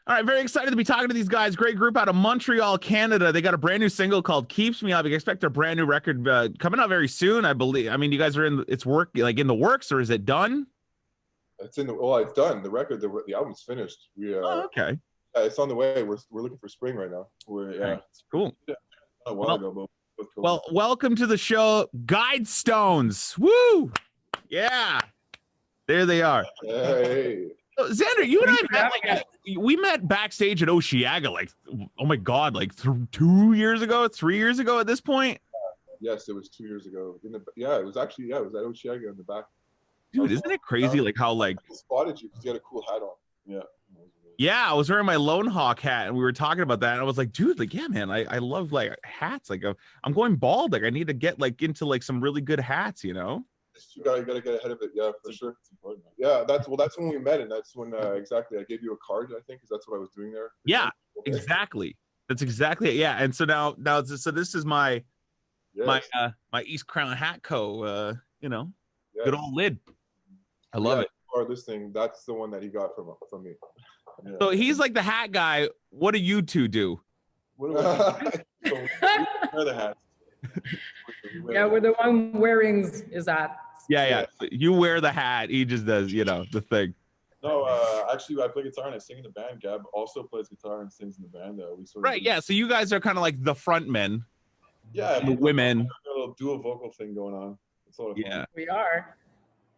All right, very excited to be talking to these guys. Great group out of Montreal, Canada. They got a brand new single called "Keeps Me Up." You expect a brand new record coming out very soon, I believe. I mean, you guys are in it's work like in the works, or is it done? It's in the it's done. The record, the album's finished. We okay. It's on the way. We're looking for spring right now. It's cool. Yeah, a while ago, but well, welcome to the show, Guidestones. Woo! Yeah, there they are. Hey. Zander, you and I met we met backstage at Osheaga like, oh my god, like 2 years ago, 3 years ago at this point. Yes, it was 2 years ago. It was at Osheaga in the back. Dude, isn't it crazy like how like I spotted you because you had a cool hat on. Yeah. Yeah, I was wearing my Lone Hawk hat and we were talking about that and I was like, dude, like, yeah, man, I love like hats. Like I'm going bald. Like I need to get like into like some really good hats, you know? You gotta get ahead of it, yeah, for sure. Yeah, that's when we met, and that's when exactly I gave you a card, I think, because that's what I was doing there. Yeah, exactly. That's exactly it. Yeah, and so now so this is my my East Crown Hat Co. You know, good old lid. I love it. Or this thing, that's the one that he got from me. Yeah. So he's like the hat guy. What do you two do? What do we do? We wear the hats. Yeah, we're the one wearing his hat. Yeah. You wear the hat. He just does, you know, the thing. No, actually, I play guitar and I sing in the band. Gab also plays guitar and sings in the band. We sort of yeah. So you guys are kind of like the front men. Yeah, the women. A little dual vocal thing going on. It's a lot of fun. Yeah, we are.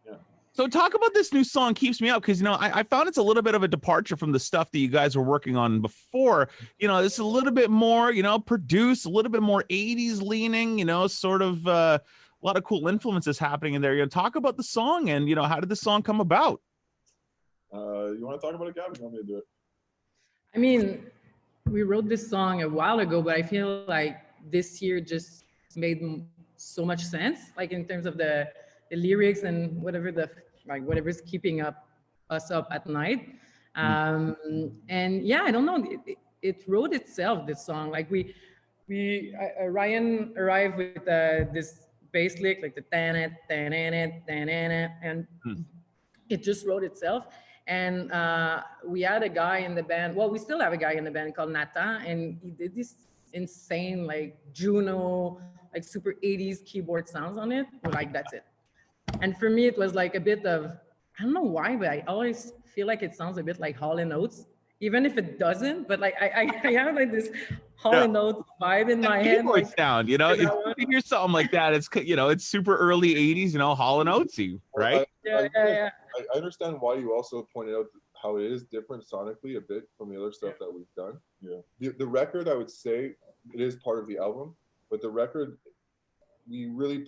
Yeah. So talk about this new song, "Keeps Me Up," because you know I found it's a little bit of a departure from the stuff that you guys were working on before. You know, it's a little bit more, you know, produced, a little bit more '80s leaning. You know, sort of a lot of cool influences happening in there. You know, talk about the song and you know how did the song come about? You want to talk about it, Gab? You want me to do it? I mean, we wrote this song a while ago, but I feel like this year just made so much sense, like in terms of the lyrics and whatever's keeping us up at night. And yeah, I don't know, it wrote itself, this song. Like Ryan arrived with this bass lick, like the tan and it just wrote itself. And we had a guy in the band, well, we still have a guy in the band called Nathan, and he did this insane like Juno, like super 80s keyboard sounds on it. Like that's it. And for me, it was like a bit of, I don't know why, but I always feel like it sounds a bit like Hall & Oates, even if it doesn't. But like I have like this Hall & Oates vibe in my head. Keyboard sound, you know, if you hear something like that, it's, you know, it's super early '80s, you know, Hall & Oatesy, right? I understand why you also pointed out how it is different sonically a bit from the other stuff that we've done. Yeah. The record, I would say, it is part of the album, but the record, we really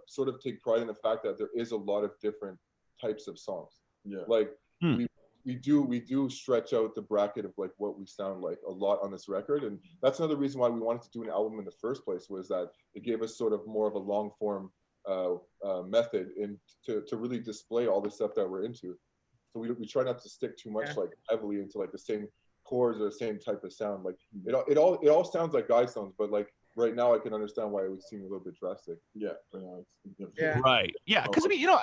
sort of take pride in the fact that there is a lot of different types of songs. Yeah. Like we do stretch out the bracket of like what we sound like a lot on this record, and that's another reason why we wanted to do an album in the first place, was that it gave us sort of more of a long form method to really display all the stuff that we're into. So we try not to stick too much like heavily into like the same chords or the same type of sound. Like it all sounds like Guidestones, but like right now I can understand why it would seem a little bit drastic. Right. Yeah. Because I mean, you know,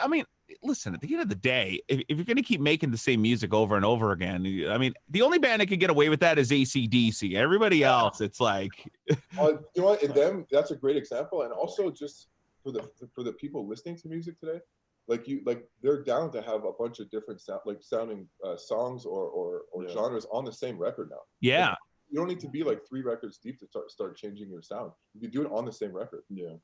listen, at the end of the day, if you're going to keep making the same music over and over again, I mean, the only band that can get away with that is AC/DC. Everybody else, it's like, you know what? And them, that's a great example. And also just for the people listening to music today, like they're down to have a bunch of different sounding songs or genres on the same record now. Yeah. Like, you don't need to be like 3 records deep to start changing your sound. You can do it on the same record. Yeah.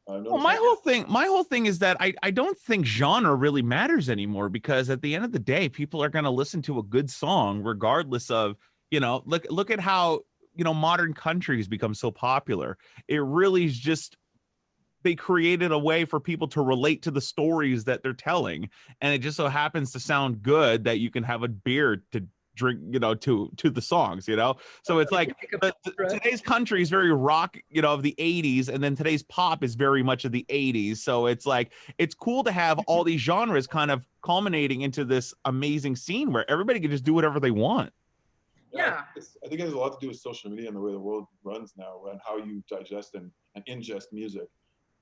Well, my whole thing is that I don't think genre really matters anymore, because at the end of the day, people are going to listen to a good song regardless of, you know, look at how, you know, modern country has become so popular. It really is just, they created a way for people to relate to the stories that they're telling, and it just so happens to sound good that you can have a beer to drink, you know, to the songs, you know. So it's like today's country is very rock, you know, of the 80s, and then today's pop is very much of the 80s. So it's like, it's cool to have all these genres kind of culminating into this amazing scene where everybody can just do whatever they want. Yeah, I think it has a lot to do with social media and the way the world runs now, and how you digest and ingest music.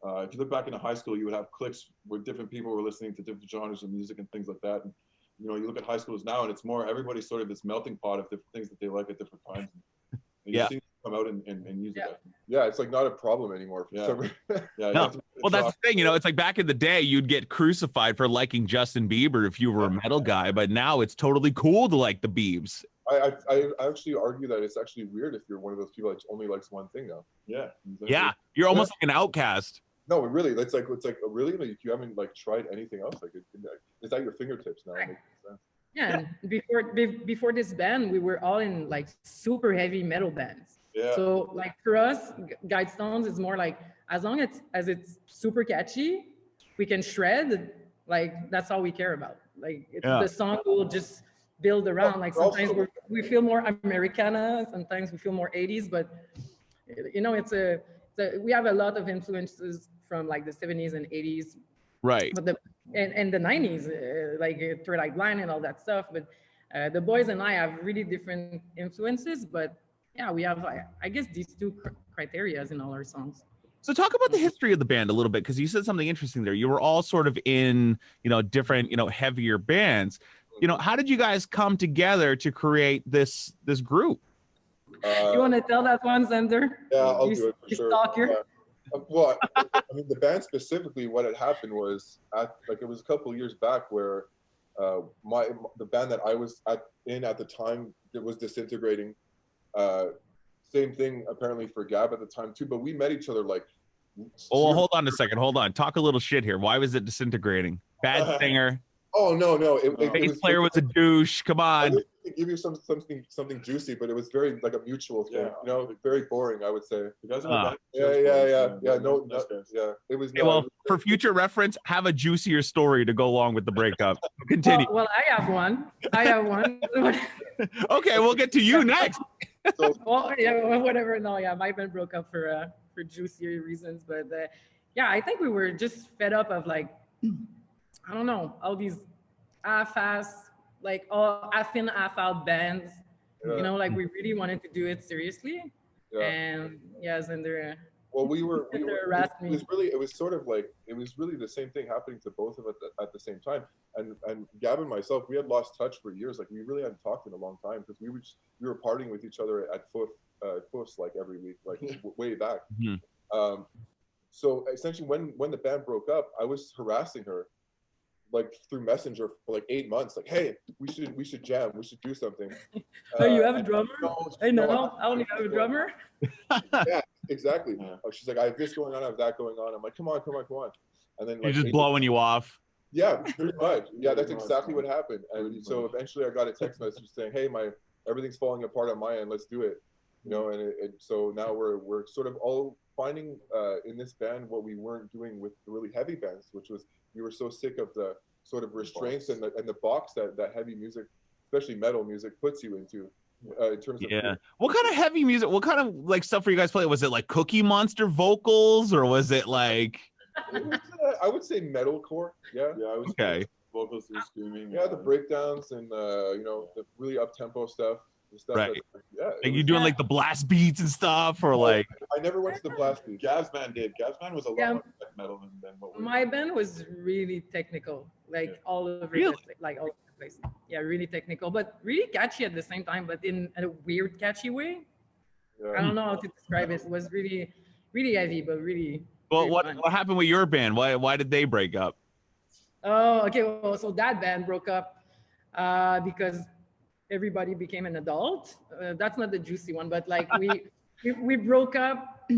If you look back into high school, you would have cliques where different people were listening to different genres of music and things like that. And you know, you look at high schools now, and it's more everybody's sort of this melting pot of different things that they like at different times. And you see them come out and use it. Yeah, it's like not a problem anymore. No. Well, that's the thing, you know, it's like back in the day, you'd get crucified for liking Justin Bieber if you were a metal guy, but now it's totally cool to like the Biebs. I actually argue that it's actually weird if you're one of those people that only likes one thing now. Yeah. Exactly. Yeah, you're almost like an outcast. No, really, it's like really, like you haven't like tried anything else. Like it's at your fingertips now. Yeah, and before this band, we were all in like super heavy metal bands. Yeah. So like for us, Guidestones is more like as long as it's super catchy, we can shred. Like that's all we care about. Like the song will just build around. Like sometimes we feel more Americana, sometimes we feel more 80s, but you know, we have a lot of influences from like the 70s and 80s. Right. But and the 90s, like Third Eye Blind and all that stuff. But the boys and I have really different influences. But yeah, we have, I guess, these two criteria in all our songs. So talk about the history of the band a little bit, because you said something interesting there. You were all sort of in, you know, different, you know, heavier bands. You know, how did you guys come together to create this group? You want to tell that one, Zander? Yeah, I'll do it for sure. Stalker. Well, I mean, the band specifically, what had happened was, it was a couple of years back where the band that I was in at the time, it was disintegrating. Same thing apparently for Gab at the time too, but we met each other like. Oh, well, hold on a second. Hold on. Talk a little shit here. Why was it disintegrating? Bad singer. Oh no. Bass player was a douche. Come on. To give you something juicy, but it was very like a mutual thing. You know, very boring, I would say. Yeah. No, yeah. It was. Okay, well, for future reference, have a juicier story to go along with the breakup. Continue. Well, I have one. Okay, we'll get to you next. Well, yeah, whatever. No, yeah, my band broke up for juicier reasons, but yeah, I think we were just fed up of like, I don't know, all these half-ass, like all half-in, half-out bands. Yeah. You know, like we really wanted to do it seriously. Yeah. And yeah, Zander. Well, it was really the same thing happening to both of us at the same time. And Gab and myself, we had lost touch for years. Like we really hadn't talked in a long time because we were partying with each other at Foof's like every week, like way back. Mm-hmm. So essentially, when the band broke up, I was harassing her, like through Messenger for like 8 months. Like, hey, we should jam. We should do something. Oh, you have a drummer? I don't have a drummer. Yeah, exactly. She's like, I have this going on, I have that going on. I'm like, come on. And then like, you're just blowing you off. Yeah, pretty much. Yeah, that's exactly what happened. And so eventually I got a text message saying, hey, everything's falling apart on my end. Let's do it. You know, and so now we're sort of all finding in this band what we weren't doing with the really heavy bands, which was we were so sick of the sort of restraints and the box that heavy music, especially metal music, puts you into. In terms of what kind of heavy music, what kind of like stuff were you guys playing? Was it like Cookie Monster vocals, or was it like I would say metalcore. Yeah, I was okay. Vocals and screaming. Yeah, the breakdowns and you know, the really up tempo stuff. Right. Like you doing like the blast beats and stuff, or like? I never went to the blast beats. Gab's band did. Gab's band was a lot more metal than what we. My band was really technical, like all over the place. Yeah, really technical, but really catchy at the same time, but in a weird catchy way. Yeah. I don't know how to describe it. It was really, really heavy, but really. Well, what happened with your band? Why did they break up? Oh, okay. Well, so that band broke up because everybody became an adult. That's not the juicy one, but like we broke up,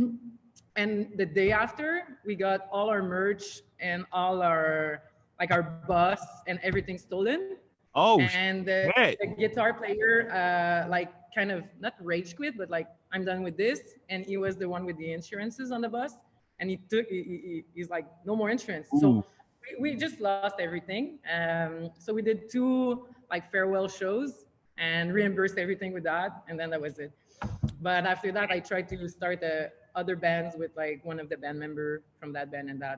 and the day after we got all our merch and all our bus and everything stolen. Oh, and the guitar player like kind of not rage quit, but like, I'm done with this. And he was the one with the insurances on the bus, and he's like, no more insurance. Ooh. So we just lost everything. So we did 2 like farewell shows and reimbursed everything with that, and then that was it. But after that, I tried to start other bands with like one of the band member from that band, and that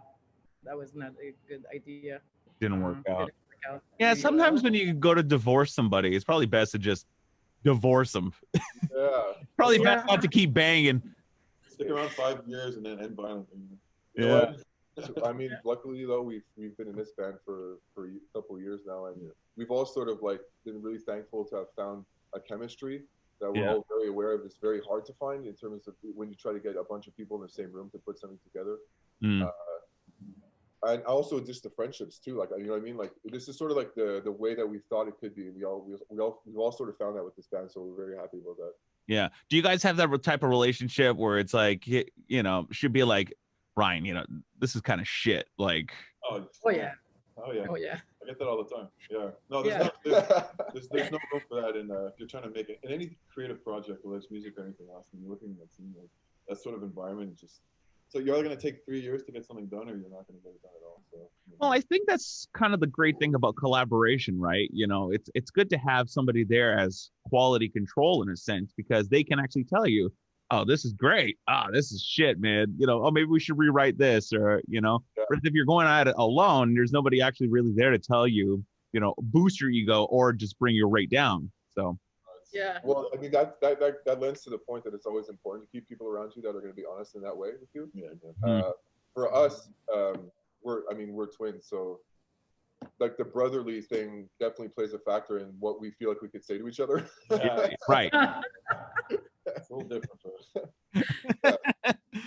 was not a good idea. Didn't work out. Yeah, sometimes when you go to divorce somebody, it's probably best to just divorce them. Yeah. Probably best not to keep banging. Stick around 5 years and then end violently. Yeah. So, I mean, luckily though, we've been in this band for a couple of years now, and we've all sort of like been really thankful to have found a chemistry that we're all very aware of. It's very hard to find in terms of when you try to get a bunch of people in the same room to put something together. And also just the friendships too. Like, you know what I mean? Like, this is sort of like the way that we thought it could be. We've all sort of found that with this band, so we're very happy about that. Yeah. Do you guys have that type of relationship where it's like, you know, should be like, Ryan, you know, this is kind of shit. Like, yeah. Oh yeah. Oh yeah. I get that all the time. Yeah. No, there's no room for that. And if you're trying to make it in any creative project, whether it's music or anything else, and you're looking at that sort of environment, just so you're either going to take 3 years to get something done, or you're not going to get it done at all. So. Well, I think that's kind of the great thing about collaboration, right? You know, it's good to have somebody there as quality control in a sense, because they can actually tell you, oh, this is great. Ah, this is shit, man. You know, oh, maybe we should rewrite this, or, you know, but if you're going at it alone, there's nobody actually really there to tell you, you know, boost your ego or just bring you right down. So. Yeah. Well, I mean, that lends to the point that it's always important to keep people around you that are going to be honest in that way with you. Yeah. For us, we're twins, so like the brotherly thing definitely plays a factor in what we feel like we could say to each other. Right. It's a little different for us.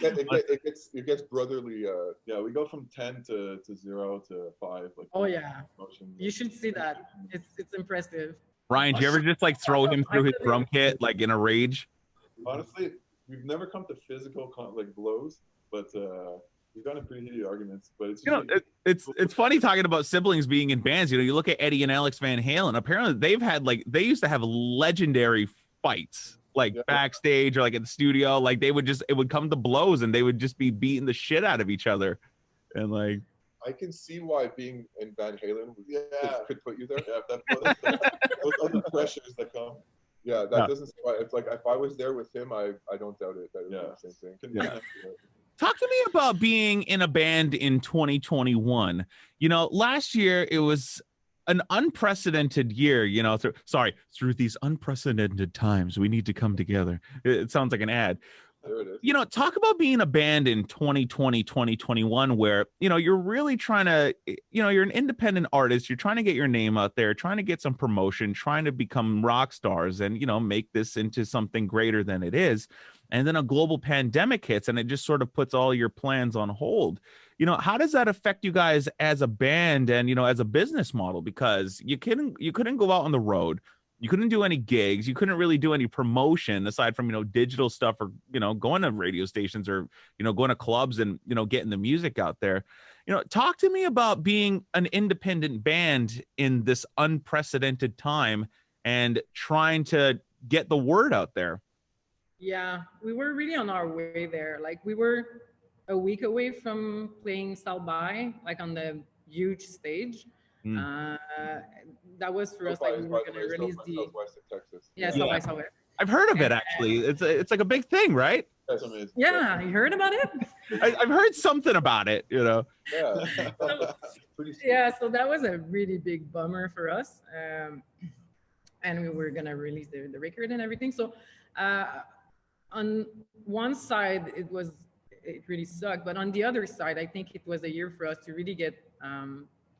It gets brotherly. Yeah, we go from 10 to 0 to 5. Like, oh yeah, you should see that. It's impressive. Ryan, do you ever just like throw him through his drum kit like in a rage? Honestly, we've never come to physical like blows, but we've gotten pretty heated arguments. But it's, you know, it's funny talking about siblings being in bands. You know, you look at Eddie and Alex Van Halen. Apparently, they used to have legendary fights, like backstage or like in the studio. Like it would come to blows, and they would just be beating the shit out of each other, and like. I can see why being in Van Halen could put you there. Yeah, those other pressures that come. Yeah, that doesn't. It's like if I was there with him, I don't doubt it. That it would be the same thing. Yeah. Talk to me about being in a band in 2021. You know, last year it was an unprecedented year. You know, through these unprecedented times, we need to come together. It sounds like an ad. There it is. You know, talk about being a band in 2020, 2021, where, you know, you're really trying to, you know, you're an independent artist. You're trying to get your name out there, trying to get some promotion, trying to become rock stars and, you know, make this into something greater than it is. And then a global pandemic hits and it just sort of puts all your plans on hold. You know, how does that affect you guys as a band and, you know, as a business model? Because you couldn't go out on the road. You couldn't do any gigs. You couldn't really do any promotion aside from, you know, digital stuff or, you know, going to radio stations or, you know, going to clubs and, you know, getting the music out there. You know, talk to me about being an independent band in this unprecedented time and trying to get the word out there. Yeah, we were really on our way there. Like we were a week away from playing South by, like on the huge stage. That was for us, like we were going to release the Southwest of Texas. Yeah, South by Southwest. I've heard of it actually. It's like a big thing, right? That's amazing. Yeah, you heard about it? I've heard something about it, you know. Yeah. So that was a really big bummer for us. And we were gonna release the record and everything. So on one side it really sucked, but on the other side, I think it was a year for us to really get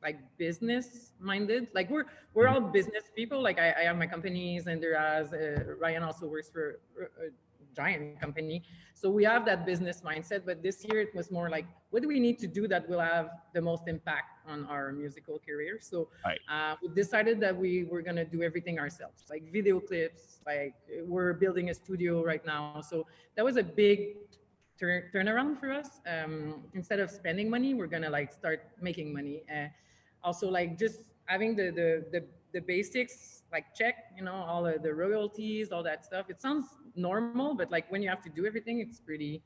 like business minded. Like we're all business people. Like I have my company, Zander has, Ryan also works for a giant company. So we have that business mindset, but this year it was more like, what do we need to do that will have the most impact on our musical career? So we decided that we were gonna do everything ourselves, like video clips, like we're building a studio right now. So that was a big turnaround for us. Instead of spending money, we're gonna like start making money. Also like just having the basics, like check, you know, all of the royalties, all that stuff. It sounds normal, but like when you have to do everything, it's pretty.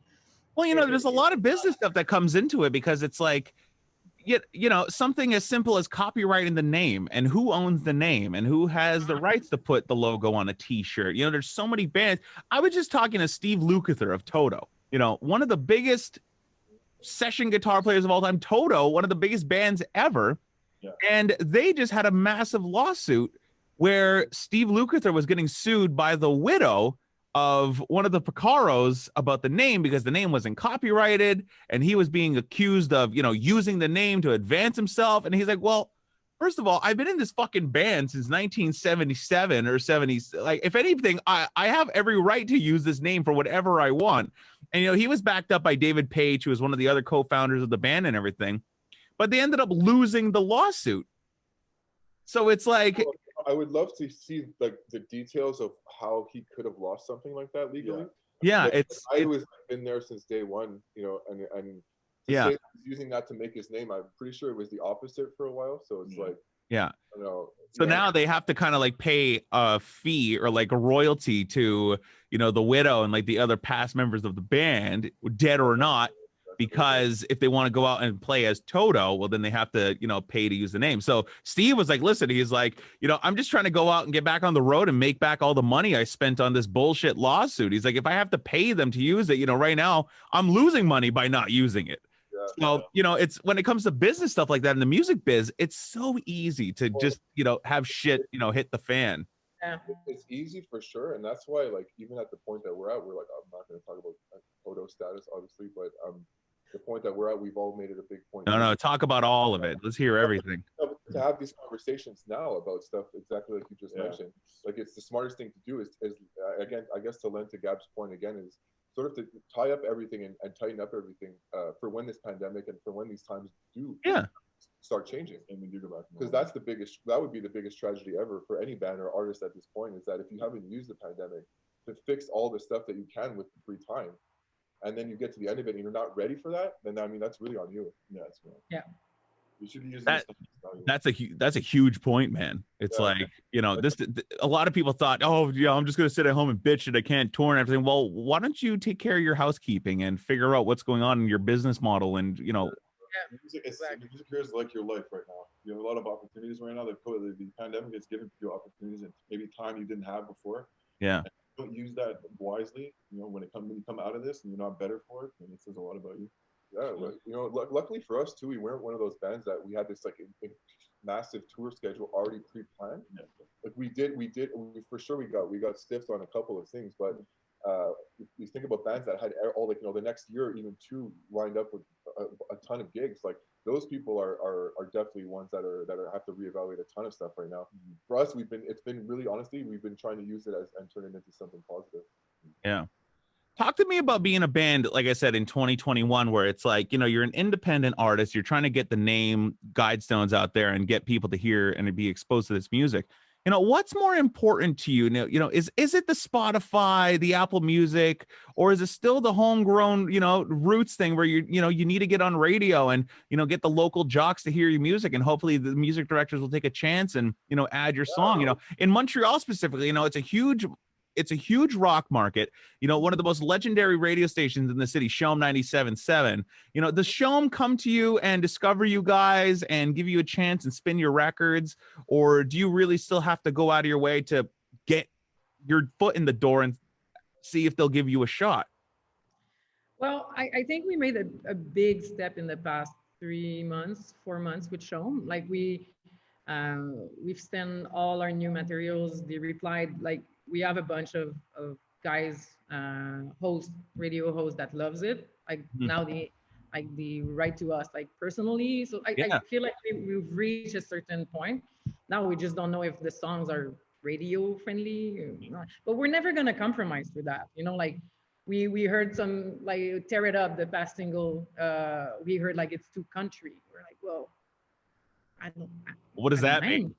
Well, you know, there's a lot of business stuff that comes into it because it's like, you know, something as simple as copyrighting the name and who owns the name and who has the rights to put the logo on a t-shirt. You know, there's so many bands. I was just talking to Steve Lukather of Toto, you know, one of the biggest session guitar players of all time, Toto, one of the biggest bands ever. Yeah. And they just had a massive lawsuit where Steve Lukather was getting sued by the widow of one of the Picaros about the name because the name wasn't copyrighted and he was being accused of, using the name to advance himself. And he's like, well, first of all, I've been in this fucking band since 1977 or 70. Like, if anything, I have every right to use this name for whatever I want. And, he was backed up by David Page, who was one of the other co-founders of the band and everything. But they ended up losing the lawsuit. So it's like, I would love to see like the details of how he could have lost something like that legally. Yeah, like, it's been there since day one, and to yeah, say he's using that to make his name, I'm pretty sure it was the opposite for a while. So it's like, yeah. I don't know. So now they have to kind of like pay a fee or like a royalty to, the widow and like the other past members of the band, dead or not. Because if they want to go out and play as Toto, well, then they have to, pay to use the name. So Steve was like, listen, he's like, I'm just trying to go out and get back on the road and make back all the money I spent on this bullshit lawsuit. He's like, if I have to pay them to use it, right now I'm losing money by not using it. So, it's when it comes to business stuff like that in the music biz, it's so easy to just, have shit, hit the fan. Yeah. It's easy for sure. And that's why, like, even at the point that we're at, we're like, I'm not going to talk about Toto status, obviously, but the point that we're at, we've all made it a big point. No, talk about all of it. Let's hear everything. To have these conversations now about stuff exactly like you just mentioned, like it's the smartest thing to do is again, I guess to lend to Gab's point again, is sort of to tie up everything and tighten up everything for when this pandemic and for when these times do start changing. And we do go back, because that would be the biggest tragedy ever for any band or artist at this point, is that if you haven't used the pandemic to fix all the stuff that you can with the free time, and then you get to the end of it and you're not ready for that, then I mean that's really on you. Yeah, that's right. Yeah. You should be using that's a huge point, man. It's like, this a lot of people thought, oh yeah, I'm just gonna sit at home and bitch and I can't tour and everything. Well, why don't you take care of your housekeeping and figure out what's going on in your business model? And music here is like your life right now. You have a lot of opportunities right now. The pandemic is giving you opportunities and maybe time you didn't have before. Yeah. And don't use that wisely. When you come out of this and you're not better for it, then it says a lot about you. Yeah, luckily for us too, we weren't one of those bands that we had this like massive tour schedule already pre-planned. Yeah. Like we for sure we got stiffed on a couple of things, but if you think about bands that had all the next year, even two lined up with a ton of gigs, like those people are definitely ones that have to reevaluate a ton of stuff right now. Mm-hmm. For us, it's been really, honestly, we've been trying to use it and turn it into something positive. Yeah. Talk to me about being a band, like I said, in 2021, where it's like, you're an independent artist. You're trying to get the name Guidestones out there and get people to hear and to be exposed to this music. What's more important to you? Is it the Spotify, the Apple Music, or is it still the homegrown, roots thing where you need to get on radio and, get the local jocks to hear your music, and hopefully the music directors will take a chance and, add your song. In Montreal specifically, it's a huge rock market. One of the most legendary radio stations in the city, Shom 97.7. Does Shom come to you and discover you guys and give you a chance and spin your records? Or do you really still have to go out of your way to get your foot in the door and see if they'll give you a shot? Well, I think we made a big step in the past 4 months with Shom. Like we've sent all our new materials. They replied, like, we have a bunch of guys, radio hosts that loves it. Like now they write to us like personally. So I feel like we've reached a certain point. Now we just don't know if the songs are radio friendly or not. But we're never gonna compromise with that. Like we heard some like Tear It Up, the past single. We heard like it's too country. We're like, well, what does that mean?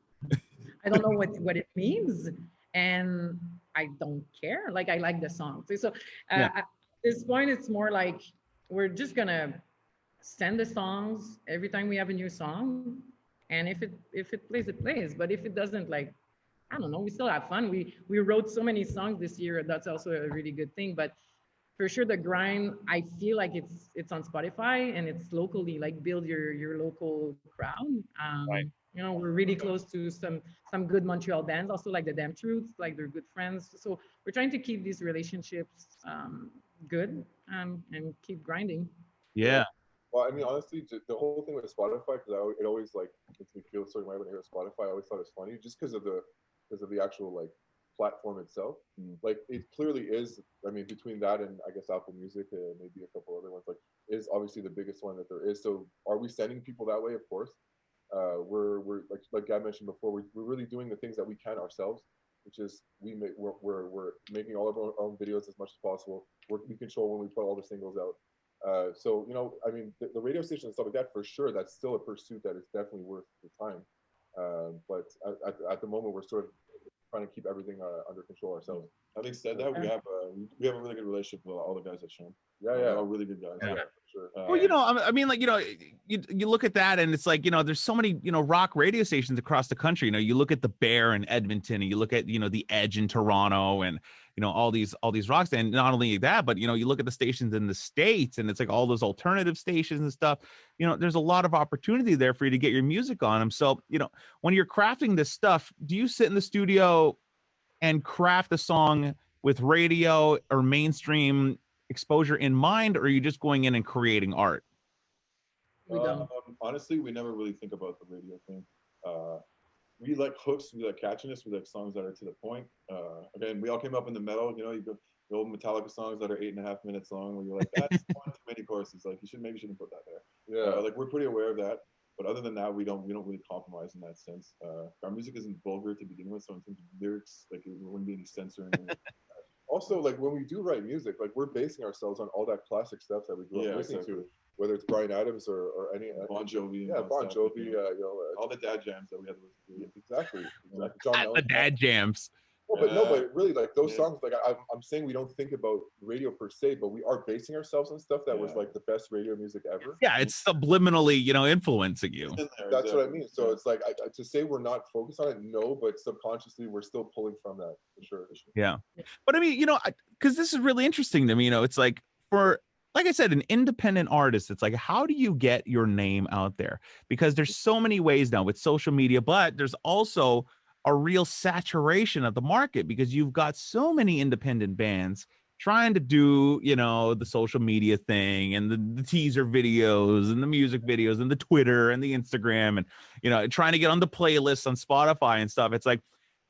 I don't know what it means. And I don't care. Like I like the song. So at this point, it's more like we're just gonna send the songs every time we have a new song, and if it plays, it plays. But if it doesn't, like, I don't know, we still have fun. We wrote so many songs this year. That's also a really good thing. But for sure, the grind, I feel like it's on Spotify and it's locally, like build your local crowd. Right. We're really close to some good Montreal bands, also like the Damn Truths, like they're good friends. So we're trying to keep these relationships good and keep grinding. Yeah. Well, I mean, honestly, the whole thing with Spotify, because it always like makes me feel a certain way when I hear Spotify. I always thought it's funny just because of the actual like platform itself. Like it clearly is. I mean, between that and I guess Apple Music and maybe a couple other ones, like is obviously the biggest one that there is. So are we sending people that way? Of course. We're like I mentioned before, we're really doing the things that we can ourselves, which is we're making all of our own videos as much as possible. We control when we put all the singles out. So you know, I mean, the radio station and stuff like that, for sure, that's still a pursuit that is definitely worth the time. But at the moment, we're sort of trying to keep everything under control ourselves. Having said that, we have a really good relationship with all the guys at Sean. Yeah, they're all really good guys. Yeah. Sure. Well, you know, I mean, like, you know, you look at that and it's like, you know, there's so many, you know, rock radio stations across the country. You know, you look at the Bear in Edmonton, and you look at, you know, the Edge in Toronto, and, you know, all these rocks. And not only that, but, you know, you look at the stations in the States, and it's like all those alternative stations and stuff. You know, there's a lot of opportunity there for you to get your music on them. So, you know, when you're crafting this stuff, do you sit in the studio and craft a song with radio or mainstream exposure in mind, or are you just going in and creating art? We don't. Honestly, we never really think about the radio thing. We like hooks, we like catchiness, we like songs that are to the point. Again, we all came up in the metal, you know, you go the old Metallica songs that are 8.5 minutes long, where you're like, that's one too many choruses. Like maybe you shouldn't put that there. Yeah. Like we're pretty aware of that. But other than that, we don't really compromise in that sense. Our music isn't vulgar to begin with, so in terms of lyrics, like there wouldn't be any censoring. Also, like when we do write music, like we're basing ourselves on all that classic stuff that we grew up listening to, whether it's Bryan Adams or any Bon Jovi. Yeah, Bon Jovi. You know, all the dad jams that we had to listen to. Exactly. The dad jams. Well, but no, but really, like those songs, like I'm saying, we don't think about radio per se, but we are basing ourselves on stuff that was like the best radio music ever. Yeah, it's subliminally, you know, influencing you. That's what I mean. So it's like to say we're not focused on it, no, but subconsciously we're still pulling from that for sure. Yeah, but I mean, you know, because this is really interesting to me. You know, it's like for, like I said, an independent artist, it's like, how do you get your name out there? Because there's so many ways now with social media, but there's also a real saturation of the market, because you've got so many independent bands trying to do, you know, the social media thing, and the teaser videos and the music videos and the Twitter and the Instagram, and, you know, trying to get on the playlists on Spotify and stuff. It's like,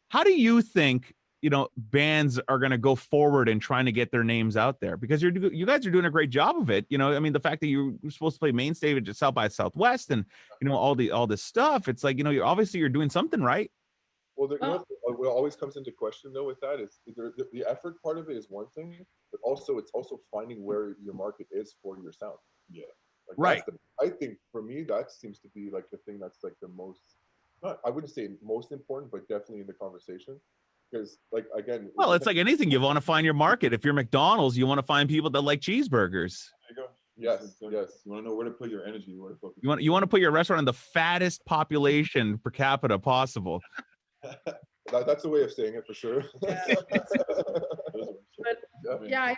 how do you think, you know, bands are going to go forward and trying to get their names out there? Because you guys are doing a great job of it. You know, I mean, the fact that you're supposed to play main stage at South by Southwest, and, you know, all this stuff, it's like, you know, you're doing something right. Well, you know, what always comes into question though with that is the effort part of it is one thing, but also it's also finding where your market is for your sound. Yeah, like right. I think for me that seems to be like the thing that's like the most, not, I wouldn't say most important, but definitely in the conversation. Because like again, well, it's like anything, you want to find your market. If you're McDonald's, you want to find people that like cheeseburgers. There you go. Yes. You want to know where to put your energy, where to focus. You want to put your restaurant in the fattest population per capita possible. That's a way of saying it for sure. But yeah,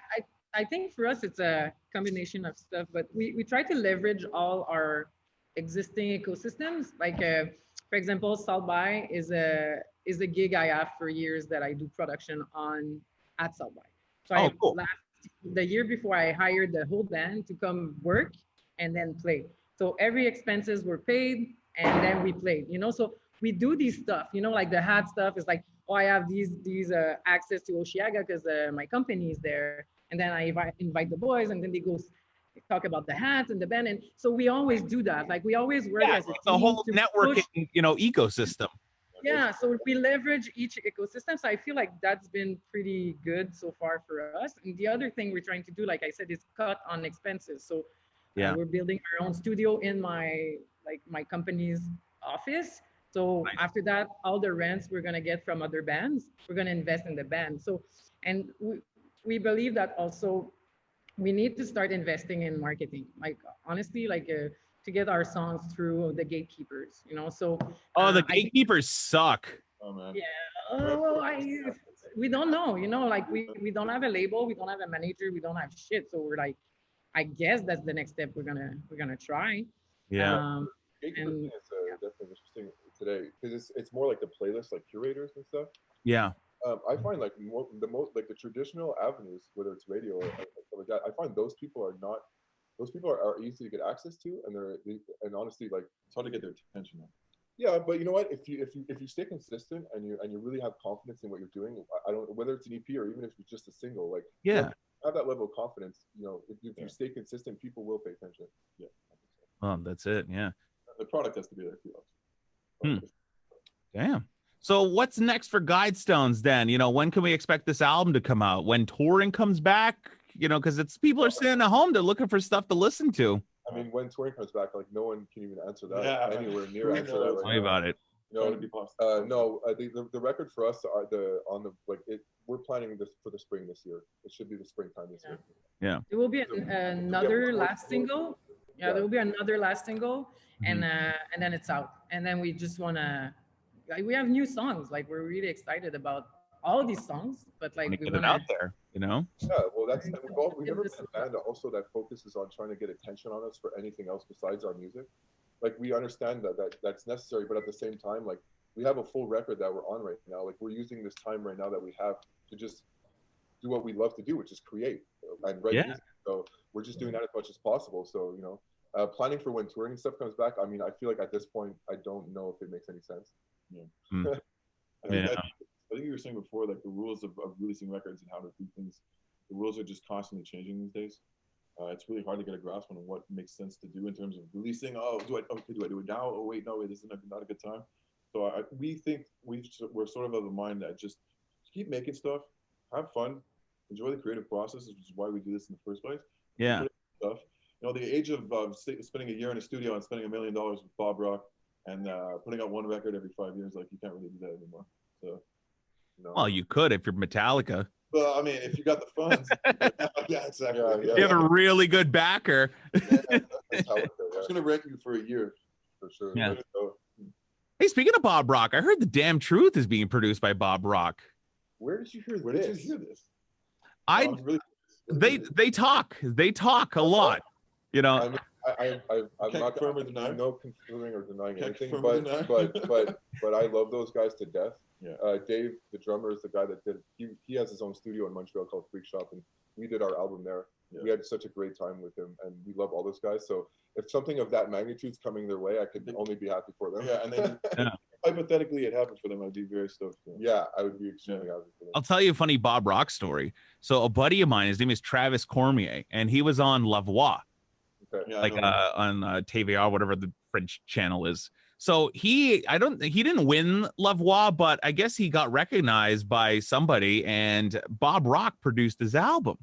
I think for us it's a combination of stuff, but we try to leverage all our existing ecosystems. Like for example, South by is a gig I have for years that I do production on at South by. So cool. The year before, I hired the whole band to come work and then play. So every expenses were paid, and then we played, you know. So we do these stuff, you know, like the hat stuff is like, oh, I have these access to Oshiaga because my company is there. And then I invite the boys, and then they go talk about the hats and the band. And so we always do that. Like we always work as a team. The whole networking, you know, ecosystem. Yeah, so we leverage each ecosystem. So I feel like that's been pretty good so far for us. And the other thing we're trying to do, like I said, is cut on expenses. So we're building our own studio in my company's office. So after that, all the rents we're gonna get from other bands, we're gonna invest in the band. So, and we believe that also we need to start investing in marketing. Like honestly, like to get our songs through the gatekeepers, you know. So the gatekeepers suck. Oh man. Yeah. We don't know, you know, like we don't have a label, we don't have a manager, we don't have shit. So we're like, I guess that's the next step we're gonna try. Yeah. Gatekeepers is definitely interesting today, because it's more like the playlist, like curators and stuff. Yeah. I find like the traditional avenues, whether it's radio or stuff like that, I find those people are easy to get access to, and and honestly, like it's hard to get their attention. Yeah, but you know what? If you stay consistent and you really have confidence in what you're doing, I don't, whether it's an EP or even if it's just a single, like, Yeah. have that level of confidence. You know, if you stay consistent, people will pay attention. Yeah. That's it. Yeah. The product has to be there too. Damn. So what's next for Guidestones then? You know, when can we expect this album to come out? When touring comes back? You know, because it's people are sitting at home, they're looking for stuff to listen to. I mean, when touring comes back, like no one can even answer that anywhere near Who answer knows? that right Tell me now. about it. No, the record for us are we're planning this for the spring this year. It should be the springtime this year. Yeah. There will be another last single. Yeah, there will be another last single, and then it's out. And then we just wanna, like, we have new songs. Like, we're really excited about all these songs, but like we Get wanna it out there, you know? Yeah, well, we've never been a band also that focuses on trying to get attention on us for anything else besides our music. Like, we understand that's necessary, but at the same time, like, we have a full record that we're on right now. Like, we're using this time right now that we have to just do what we love to do, which is create and write music. So we're just doing that as much as possible. So, you know, planning for when touring and stuff comes back, I mean, I feel like at this point, I don't know if it makes any sense. I think you were saying before, like, the rules of releasing records and how to do things, the rules are just constantly changing these days. It's really hard to get a grasp on what makes sense to do in terms of releasing. Do I do it now? Oh wait, no, this is not a good time. So we think we're sort of the mind that just keep making stuff, have fun, enjoy the creative process, which is why we do this in the first place. Yeah. Stuff. You know, the age of spending a year in a studio and spending $1 million with Bob Rock and putting out one record every 5 years, like, you can't really do that anymore. So. No. Well, you could if you're Metallica. Well, I mean, if you got the funds. Yeah, exactly. Yeah. You have a really good backer. I'm just gonna rent you for a year. For sure. Yeah. Hey, speaking of Bob Rock, I heard The Damn Truth is being produced by Bob Rock. Where did you hear Where this? did you hear this? They talk a lot, you know. I mean, I'm Can't not confirm or deny. no confirming or denying Can't anything, confirm or deny. but I love those guys to death. Yeah. Dave, the drummer, is the guy that did. He has his own studio in Montreal called Freq Shop, and we did our album there. Yeah. We had such a great time with him, and we love all those guys. So if something of that magnitude's coming their way, I could only be happy for them. Yeah, and then hypothetically it happened for them, I'd be very stoked. Yeah, I would be extremely happy for them. I'll tell you a funny Bob Rock story. So a buddy of mine, his name is Travis Cormier, and he was on La Voix, Okay. like on TVA, whatever the French channel is. So he didn't win La Voix, but I guess he got recognized by somebody, and Bob Rock produced his album.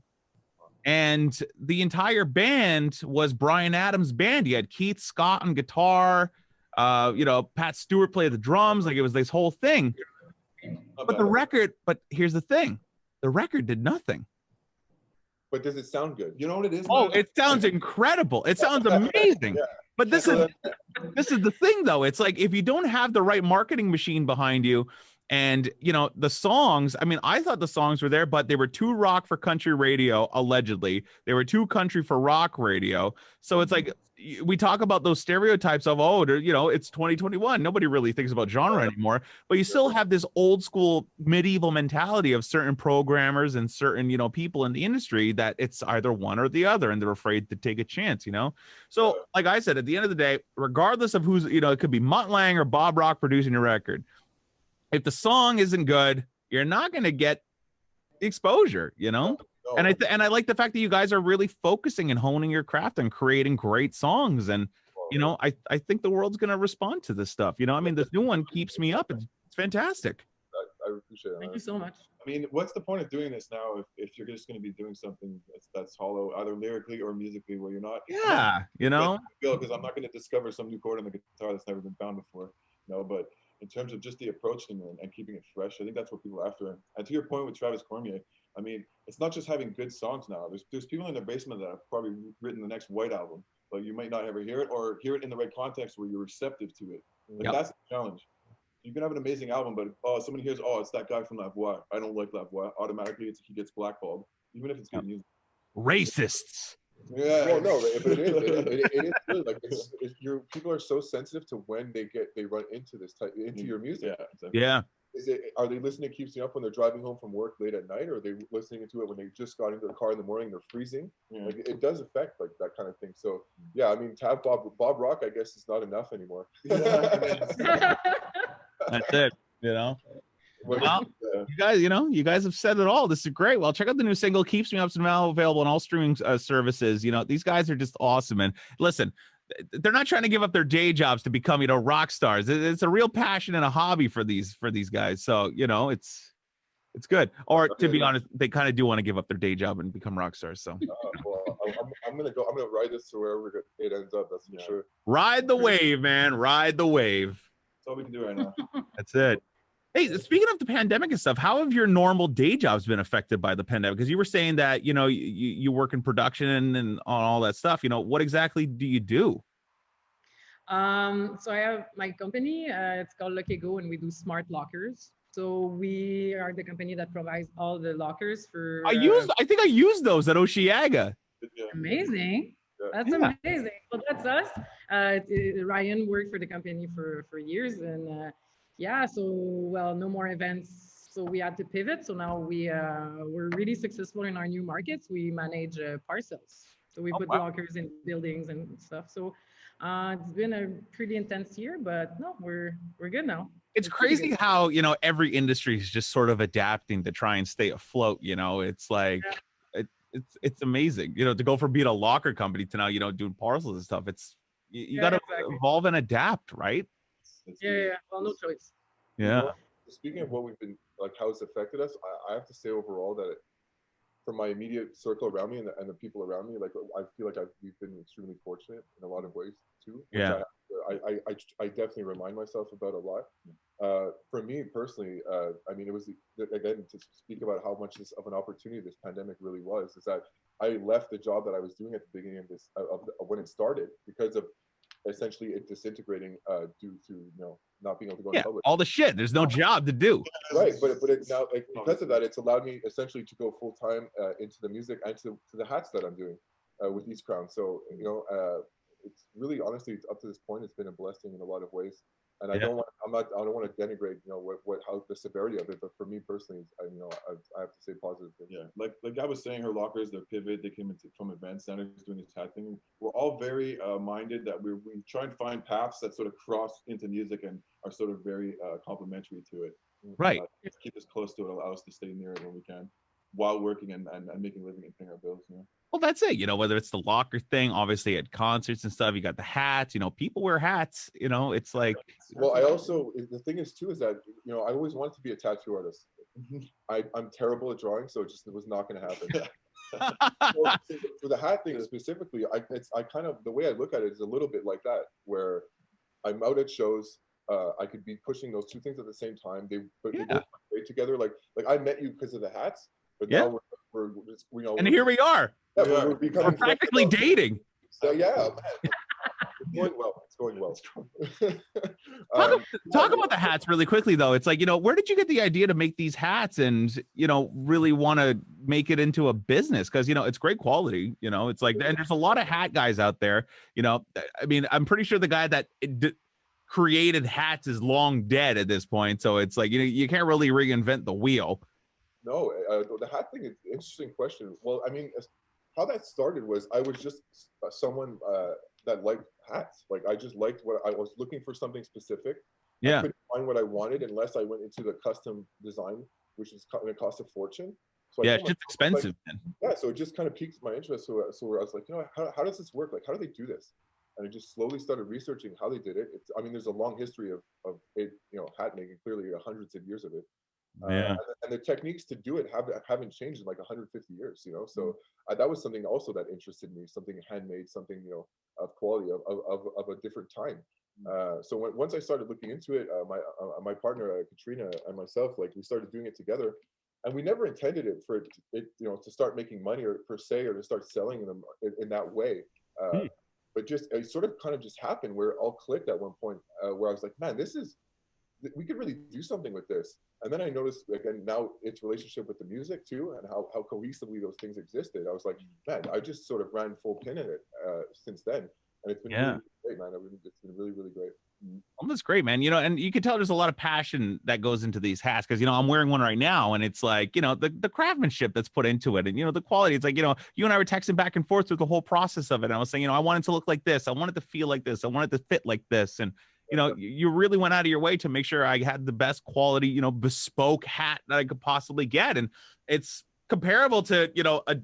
And the entire band was Bryan Adams' band. He had Keith Scott on guitar, Pat Stewart played the drums. Like, it was this whole thing. But here's the thing, the record did nothing. But does it sound good? You know what it is? Oh, it sounds incredible. It sounds amazing. Yeah. But this is the thing, though. It's like, if you don't have the right marketing machine behind you, and, you know, the songs, I mean, I thought the songs were there, but they were too rock for country radio, allegedly. They were too country for rock radio. So it's like, we talk about those stereotypes of, it's 2021. Nobody really thinks about genre anymore. But you still have this old school medieval mentality of certain programmers and certain, people in the industry that it's either one or the other, and they're afraid to take a chance, So, like I said, at the end of the day, regardless of who's, it could be Mutt Lange or Bob Rock producing your record. If the song isn't good, you're not going to get exposure, No. And I like the fact that you guys are really focusing and honing your craft and creating great songs. And, I think the world's going to respond to this stuff. I mean, this new one keeps me up. It's fantastic. I appreciate it. Thank you so much. I mean, what's the point of doing this now if you're just going to be doing something that's hollow, either lyrically or musically, where you're not? Yeah, Because I'm not going to discover some new chord on the guitar that's never been found before. But in terms of just the approach and keeping it fresh, I think that's what people are after. And to your point with Travis Cormier, I mean, it's not just having good songs now. There's people in their basement that have probably written the next White album, but you might not ever hear it, or hear it in the right context where you're receptive to it. That's the challenge. You can have an amazing album, but somebody hears, it's that guy from La Voix. I don't like La Voix. Automatically, he gets blackballed, even if it's good music. Racists. Yeah. Well, no, but it is good. Like, people are so sensitive to when they run into this into your music. Yeah. Exactly. Yeah. Are they listening to Keeps Me Up when they're driving home from work late at night, or are they listening to it when they just got into their car in the morning, they're freezing? Yeah. Like it does affect like that kind of thing. So yeah, I mean, to have Bob Rock, I guess is not enough anymore. That's it. You know. Well, you guys have said it all. This is great. Well, check out the new single "Keeps Me Up" is now available on all streaming services. You know, these guys are just awesome. And listen, they're not trying to give up their day jobs to become, you know, rock stars. It's a real passion and a hobby for these guys. So, you know, it's good. Or to be honest, they kind of do want to give up their day job and become rock stars. So, well, I'm gonna ride this to wherever it ends up. That's for sure. Ride the wave, man. Ride the wave. That's all we can do right now. That's it. Hey, speaking of the pandemic and stuff, how have your normal day jobs been affected by the pandemic? Because you were saying that, you know, you work in production and on all that stuff. You know, what exactly do you do? So I have my company. It's called Lucky Go, and we do smart lockers. So we are the company that provides all the lockers for. I think I used those at Osheaga. Amazing. That's amazing. Well, that's us. Ryan worked for the company for years, and yeah, so well, no more events, so we had to pivot. So now we're really successful in our new markets. We manage parcels, so we put lockers in buildings and stuff. So it's been a pretty intense year, but no, we're good now. It's crazy how, you know, every industry is just sort of adapting to try and stay afloat. You know, it's like it's amazing, you know, to go from being a locker company to now, you know, doing parcels and stuff. It's you got to evolve and adapt, right? Yeah. Well, no choice. Yeah. Well, speaking of what we've been like, how it's affected us, I have to say overall that from my immediate circle around me and the people around me, like I feel like we've been extremely fortunate in a lot of ways too. Which I definitely remind myself about a lot. For me personally, I mean, it was again to speak about how much of an opportunity this pandemic really was. Is that I left the job that I was doing at the beginning of this of when it started because of essentially it disintegrating due to, you know, not being able to go in public. All the shit. There's no job to do. Right, but it now, like, because of that, it's allowed me essentially to go full time into the music and to the hats that I'm doing with East Crown. So, you know, it's really honestly, up to this point, it's been a blessing in a lot of ways. And I don't want to denigrate, you know, how the severity of it, but for me personally, I have to say positive things. Yeah, like I was saying, her lockers, their pivot, they came from advanced centers doing this hat thing. We're all very minded that we try and find paths that sort of cross into music and are sort of very complementary to it. Right. Keep us close to it, allow us to stay near it when we can, while working and making a living and paying our bills. You know? Well, that's it. You know, whether it's the locker thing, obviously at concerts and stuff, you got the hats, you know, people wear hats, you know, it's like. Well, I also, the thing is too, is that, you know, I always wanted to be a tattoo artist. I'm terrible at drawing, so it was not going to happen. So for the hat thing specifically, I kind of, the way I look at it is a little bit like that, where I'm out at shows, I could be pushing those two things at the same time. They go great together. Like I met you because of the hats, but now we're you know, and here we are. Yeah, we're practically dating. So yeah, man. It's going well. Talk about the hats really quickly, though. It's like, you know, where did you get the idea to make these hats and, you know, really want to make it into a business? Because, you know, it's great quality, you know, it's like, and there's a lot of hat guys out there, you know. I mean, I'm pretty sure the guy that created hats is long dead at this point. So it's like, you know, you can't really reinvent the wheel. No, the hat thing is an interesting question. Well, I mean, how that started was I was just someone that liked hats. Like I just liked what I was looking for, something specific. Yeah. I couldn't find what I wanted unless I went into the custom design, which is going to cost a fortune. So it's just expensive. Like, yeah, so it just kind of piqued my interest. So I was like, you know, how does this work? Like, how do they do this? And I just slowly started researching how they did it. I mean, there's a long history of it, you know, hat making, clearly hundreds of years of it. And the techniques to do it haven't changed in like 150 years, you know. So that was something also that interested me, something handmade, something, you know, of quality of a different time. So once I started looking into it, my partner Katrina and myself, like, we started doing it together, and we never intended it for it, you know, to start making money or per se, or to start selling them in that way. But just it sort of kind of just happened where it all clicked at one point, where I was like, man, we could really do something with this. And then I noticed, again, now its relationship with the music too, and how cohesively those things existed. I was like, man, I just sort of ran full pin in it since then. And it's been really great, man. It's been really, really great. Well, that's great, man. You know, and you can tell there's a lot of passion that goes into these hats because, you know, I'm wearing one right now and it's like, you know, the craftsmanship that's put into it and, you know, the quality. It's like, you know, you and I were texting back and forth through the whole process of it. And I was saying, you know, I want it to look like this. I want it to feel like this. I want it to fit like this. And, you know, you really went out of your way to make sure I had the best quality, you know, bespoke hat that I could possibly get. And it's comparable to, you know, a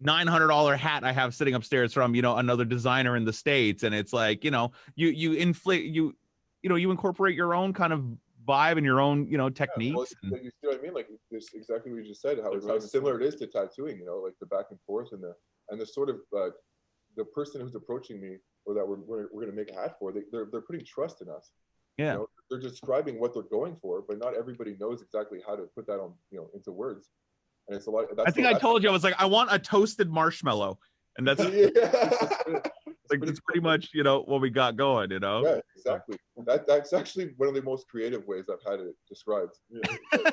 $900 hat I have sitting upstairs from, you know, another designer in the States. And it's like, you know, you incorporate your own kind of vibe and your own, you know, techniques. Yeah, well, you see what I mean? Like this, exactly what you just said, how similar it is to tattooing, you know, like the back and forth and the sort of, the person who's approaching me or that we're going to make a hat for, they're putting trust in us. Yeah. You know, they're describing what they're going for, but not everybody knows exactly how to put that on, you know, into words. And it's a lot. I think I told you, I was like, I want a toasted marshmallow. And that's like, that's pretty much, you know, what we got going, you know? Yeah, exactly. That's actually one of the most creative ways I've had it described. Yeah.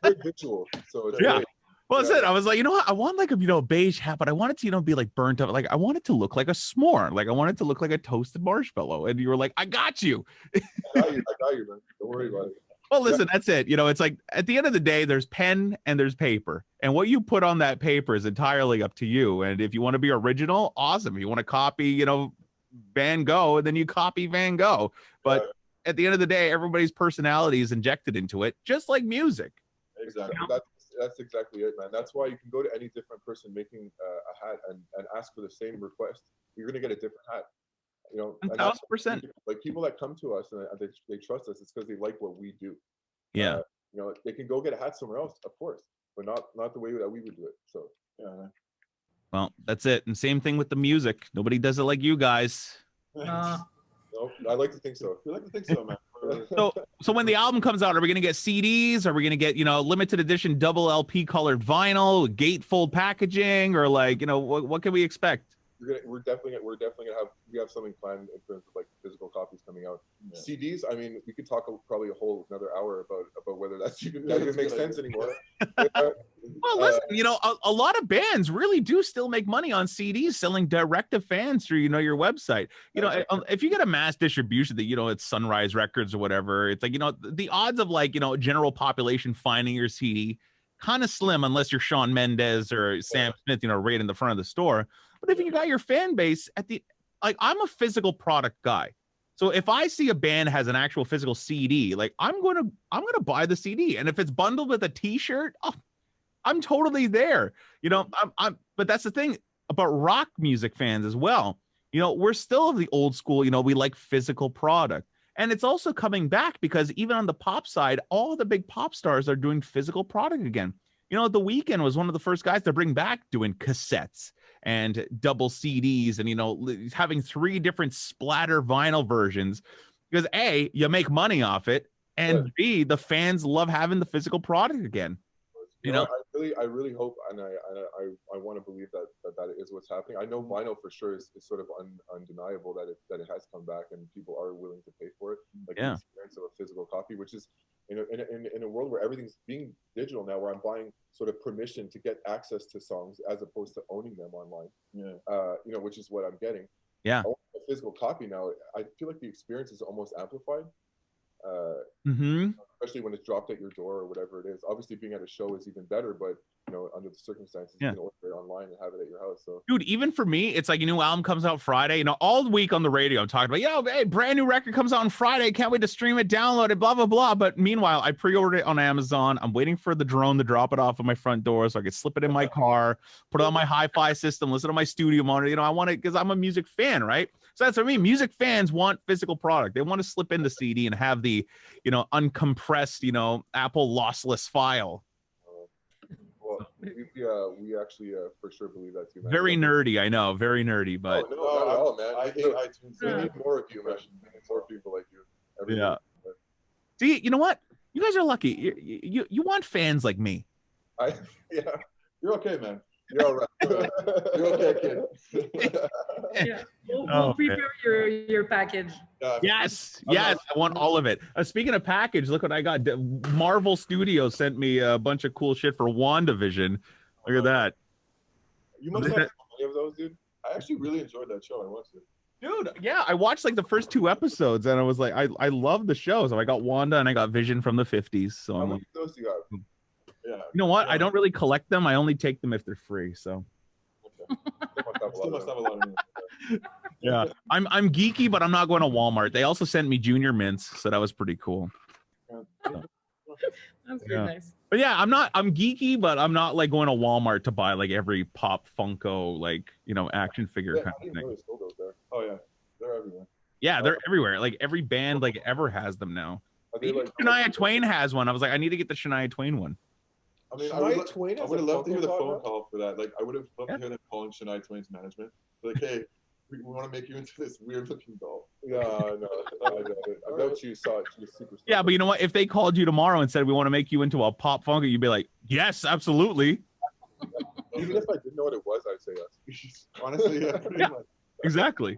Very visual. So it's yeah. great. Well, that's it. I was like, you know what? I want like a, you know, beige hat, but I want it to, you know, be like burnt up. Like I want it to look like a s'more. Like I want it to look like a toasted marshmallow. And you were like, I got you. I got you, man. Don't worry about it. Well, listen, that's it. You know, it's like at the end of the day, there's pen and there's paper. And what you put on that paper is entirely up to you. And if you want to be original, awesome. If you want to copy, you know, Van Gogh, then you copy Van Gogh. But at the end of the day, everybody's personality is injected into it, just like music. Exactly. You know? That's exactly it, man. That's why you can go to any different person making a hat and ask for the same request. You're going to get a different hat. You know, 1,000%. Like people that come to us and they trust us, it's because they like what we do. Yeah. You know, they can go get a hat somewhere else, of course, but not the way that we would do it. So yeah. Well, that's it. And same thing with the music. Nobody does it like you guys. No, I like to think so. We like to think so, man. So when the album comes out, are we going to get CDs? Are we going to get, you know, limited edition double LP colored vinyl, gatefold packaging, or like, you know, what can we expect? We're definitely gonna have something planned in terms of like physical copies coming out. Yeah. CDs, I mean, we could talk probably a whole another hour about whether that even makes sense anymore. Well, listen, you know, a lot of bands really do still make money on CDs selling direct to fans through, you know, your website. You know, if you get a mass distribution that, you know, it's Sunrise Records or whatever, it's like, you know, the odds of like, you know, general population finding your CD kind of slim unless you're Shawn Mendes or Sam Smith, you know, right in the front of the store. But if you got your fan base like I'm a physical product guy. So if I see a band has an actual physical CD, like I'm going to buy the CD. And if it's bundled with a t-shirt, oh, I'm totally there. You know, but that's the thing about rock music fans as well. You know, we're still of the old school, you know, we like physical product. And it's also coming back because even on the pop side, all the big pop stars are doing physical product again. You know, The Weeknd was one of the first guys to bring back doing cassettes and double CDs and, you know, having 3 different splatter vinyl versions because A, you make money off it, and B, the fans love having the physical product again. You know, I really hope, and I want to believe that is what's happening. I know vinyl for sure is sort of undeniable that it has come back and people are willing to pay for it. Like the experience of a physical copy, which is in a world where everything's being digital now, where I'm buying sort of permission to get access to songs as opposed to owning them online. Yeah. You know, which is what I'm getting. Yeah. I want a physical copy now. I feel like the experience is almost amplified. Especially when it's dropped at your door or whatever it is. Obviously, being at a show is even better, but you know, under the circumstances, you can order it online and have it at your house. So, dude, even for me, it's like a new album comes out Friday. You know, all week on the radio, I'm talking about, yo, hey, brand new record comes out on Friday. Can't wait to stream it, download it, blah blah blah. But meanwhile, I pre-ordered it on Amazon. I'm waiting for the drone to drop it off at my front door so I can slip it in my car, put it on my hi-fi system, listen to my studio monitor. You know, I want it because I'm a music fan, right? So that's what I mean. Music fans want physical product. They want to slip in the CD and have the, you know, uncompressed, you know, Apple lossless file. Well, we actually for sure believe that too, man. Very nerdy, I know, very nerdy, but no, not at all, man. I hate iTunes. We need more of you, man. We need more people like you. Yeah. See, you know what? You guys are lucky. You want fans like me. Yeah. You're okay, man. You're all right. You're okay, kid. Yeah, we'll prepare your package. Yes, I want all of it. Speaking of package, look what I got. Marvel Studios sent me a bunch of cool shit for WandaVision. Look at that. You must have many of those, dude. I actually really enjoyed that show. I watched it. Dude, yeah, I watched like the first 2 episodes and I was like, I love the show. So I got Wanda and I got Vision from the 50s. So How I'm many like, of those do you have? Yeah. you know what? Yeah. I don't really collect them. I only take them if they're free. So Still must have a Still lot must of have a lot of yeah, I'm geeky, but I'm not going to Walmart. They also sent me Junior Mints, so that was pretty cool. That's Yeah. very nice. But yeah, I'm geeky, but I'm not like going to Walmart to buy like every Pop Funko, like, you know, action figure Yeah, kind I of didn't know thing. they sold those there. Oh yeah, they're everywhere. Yeah, they're everywhere. Like every band like ever has them now. Are they Even like Shania Twain has one. I was like, I need to get the Shania Twain one. I mean, Shania Twain I has would a have loved to hear the Funko Pop phone now? call for that. Like, I would have loved Yeah. to hear them calling Shania Twain's management. Like, hey, we want to make you into this weird looking doll. Yeah, no, I bet you saw it. She was super. Yeah, but you know what? If they called you tomorrow and said we want to make you into a Pop Funko, you'd be like, yes, absolutely. Even if I didn't know what it was, I'd say yes. Honestly, yeah, pretty much. Exactly.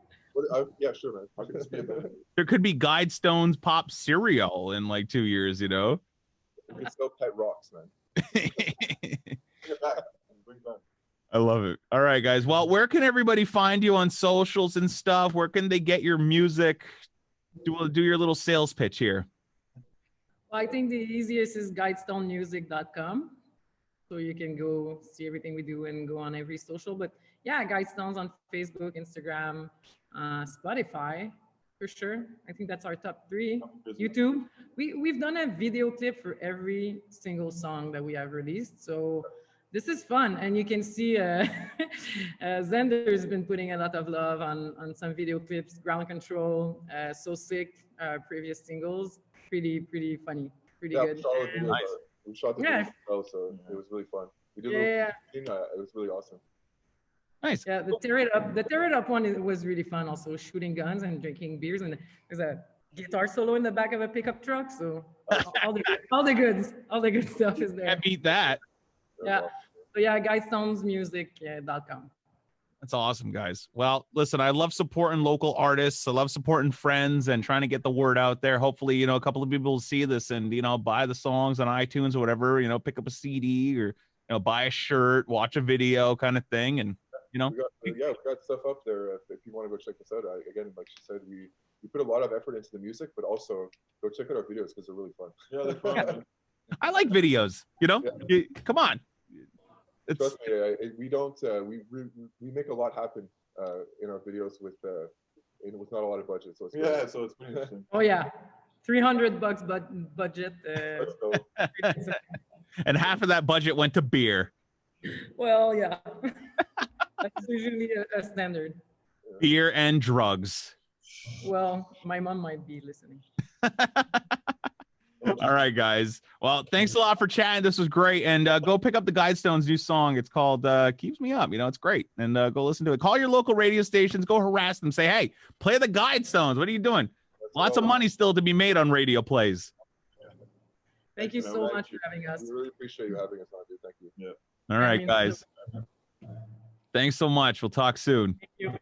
Yeah, sure, man. I could just be a band. There could be Guidestones Pop cereal in like 2 years, you know? You can still pet rocks, man. Bring it back. Bring it back. I love it. All right, guys. Well, where can everybody find you on socials and stuff? Where can they get your music? Do your little sales pitch here. Well, I think the easiest is guidestonemusic.com. So you can go see everything we do and go on every social. But yeah, Guidestones on Facebook, Instagram, Spotify, for sure. I think that's our top 3. YouTube. We've done a video clip for every single song that we have released. So this is fun. And you can see Zander has been putting a lot of love on some video clips, Ground Control, So Sick, previous singles. Pretty funny, pretty good. And- Nice. We shot the Yeah. video as well, so it was really fun. We did Yeah. it was really awesome. Nice. Yeah, the tear it up one was really fun. Also shooting guns and drinking beers, and there's a guitar solo in the back of a pickup truck. So all the good stuff is there. Can't beat that. Yeah. So yeah, guidestonesmusic.com. That's awesome, guys. Well, listen, I love supporting local artists. I love supporting friends and trying to get the word out there. Hopefully, you know, a couple of people will see this and, you know, buy the songs on iTunes or whatever, you know, pick up a CD or, you know, buy a shirt, watch a video kind of thing. And, you know, we got stuff up there if you want to go check this out. Again, like she said, we put a lot of effort into the music, but also go check out our videos because they're really fun. Yeah, they're fun. Man. I like videos, you know, come on. Trust me, we don't. We make a lot happen in our videos with not a lot of budget. So it's Yeah, so it's pretty interesting. Oh yeah, $300 budget. Let's go. And half of that budget went to beer. Well, yeah, that's usually a standard. Beer and drugs. Well, my mom might be listening. All right, guys. Well, thanks a lot for chatting. This was great. And go pick up the Guidestones new song. It's called Keeps Me Up. You know, it's great. And go listen to it. Call your local radio stations. Go harass them. Say, hey, play the Guidestones. What are you doing? Lots of money still to be made on radio plays. Thank you so much for having us. We really appreciate you having us on, dude. Thank you. Yeah. All right, guys. Thanks so much. We'll talk soon. Thank you.